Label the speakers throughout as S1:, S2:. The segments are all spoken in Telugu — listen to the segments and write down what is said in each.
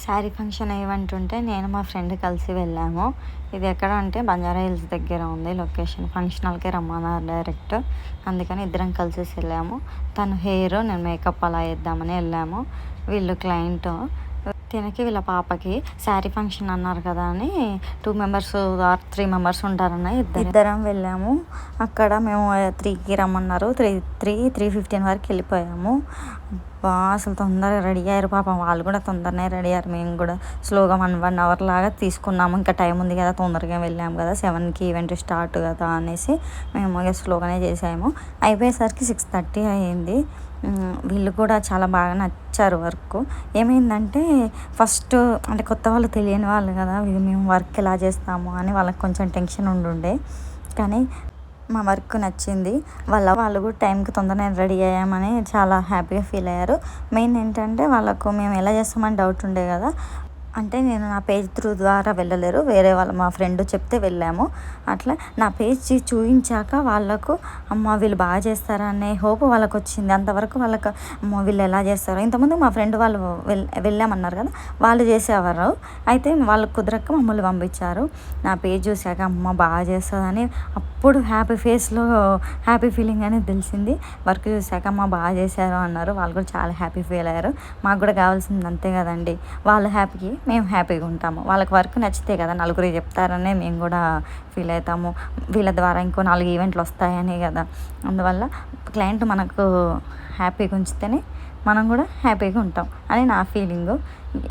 S1: శారీ ఫంక్షన్ ఈవెంట్ ఉంటే నేను మా ఫ్రెండ్ కలిసి వెళ్ళాము. ఇది ఎక్కడ అంటే బంజారా హిల్స్ దగ్గర ఉంది లొకేషన్. ఫంక్షన్ హాల్‌కే రమ్మన్నారు డైరెక్ట్. అందుకని ఇద్దరం కలిసేసి వెళ్ళాము. తను హెయిర్, నేను మేకప్ అలా వేద్దామని వెళ్ళాము. వీళ్ళు క్లయింట్. తినకి వీళ్ళ పాపకి శారీ ఫంక్షన్ అన్నారు కదా అని 2 మెంబర్స్ ఆర్ 3 మెంబర్స్ ఉంటారన్న ఇద్దరం వెళ్ళాము. అక్కడ మేము 3కి రమ్మన్నారు. 3:15 వరకు వెళ్ళిపోయాము. అసలు తొందరగా రెడీ అయ్యారు పాపం. వాళ్ళు కూడా తొందరనే రెడీ అయ్యారు. మేము కూడా స్లోగా 1 అవర్ లాగా తీసుకున్నాము. ఇంకా టైం ఉంది కదా, తొందరగా వెళ్ళాము కదా, 7కి ఈవెంట్ స్టార్ట్ కదా అనేసి మేము స్లోగానే చేసాము. అయిపోయేసరికి 6:30 అయ్యింది. వీళ్ళు కూడా చాలా బాగా నచ్చారు వర్క్. ఏమైందంటే ఫస్ట్ అంటే కొత్త వాళ్ళు, తెలియని వాళ్ళు కదా, మేము వర్క్ ఎలా చేస్తాము అని వాళ్ళకి కొంచెం టెన్షన్ ఉండుండే. కానీ మా వర్క్ నచ్చింది. వాళ్ళు కూడా టైంకి తొందరగా రెడీ అయ్యామని చాలా హ్యాపీగా ఫీల్ అయ్యారు. మెయిన్ ఏంటంటే వాళ్ళకు మేము ఎలా చేస్తామని డౌట్ ఉండే కదా. అంటే నేను నా పేజ్ ద్వారా వెళ్ళలేరు, వేరే మా ఫ్రెండ్ చెప్తే వెళ్ళాము. అట్లా నా పేజ్ చూపించాక వాళ్ళకు అమ్మ వీళ్ళు బాగా చేస్తారనే హోప్ వాళ్ళకు వచ్చింది. అంతవరకు వాళ్ళకు అమ్మ వీళ్ళు ఎలా చేస్తారు, ఇంతకుముందు మా ఫ్రెండ్ వాళ్ళు వెళ్ళామన్నారు కదా, వాళ్ళు చేసేవారు. అయితే వాళ్ళకు కుదరక మమ్మల్ని పంపించారు. నా పేజ్ చూశాక అమ్మ బాగా చేస్తుందని అప్పుడు హ్యాపీ ఫేస్లో హ్యాపీ ఫీలింగ్ అనేది తెలిసింది. వర్క్ చూశాక అమ్మ బాగా చేశారు అన్నారు. వాళ్ళు కూడా చాలా హ్యాపీ ఫీల్ అయ్యారు. మాకు కూడా కావాల్సింది అంతే కదండి, వాళ్ళు హ్యాపీకి మేము హ్యాపీగా ఉంటాము. వాళ్ళకి వర్క్ నచ్చితే కదా నలుగురికి చెప్తారనే మేము కూడా ఫీల్ అవుతాము. వీళ్ళ ద్వారా ఇంకో 4 ఈవెంట్లు వస్తాయని కదా. అందువల్ల క్లయింట్ మనకు హ్యాపీగా ఉంచితేనే మనం కూడా హ్యాపీగా ఉంటాం అని నా ఫీలింగు.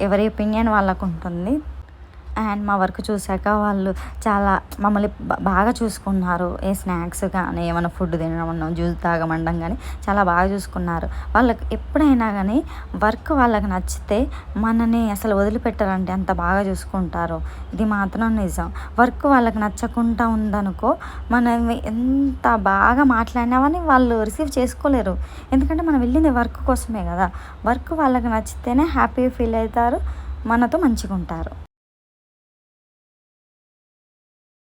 S1: ఎవరి ఒపీనియన్ వాళ్ళకు ఉంటుంది. అండ్ మా వర్క్ చూశాక వాళ్ళు చాలా మమ్మల్ని బాగా చూసుకున్నారు. ఏ స్నాక్స్ కానీ, ఏమైనా ఫుడ్ తినడం, జ్యూస్ తాగమండం కానీ చాలా బాగా చూసుకున్నారు. వాళ్ళకి ఎప్పుడైనా కానీ వర్క్ వాళ్ళకి నచ్చితే మనని అసలు వదిలిపెట్టారంటే అంత బాగా చూసుకుంటారు. ఇది మాత్రం నిజం. వర్క్ వాళ్ళకి నచ్చకుండా ఉందనుకో, మనం ఎంత బాగా మాట్లాడినామని వాళ్ళు రిసీవ్ చేసుకోలేరు. ఎందుకంటే మనం వెళ్ళింది వర్క్ కోసమే కదా. వర్క్ వాళ్ళకి నచ్చితేనే హ్యాపీ ఫీల్ అవుతారు, మనతో మంచిగా ఉంటారు.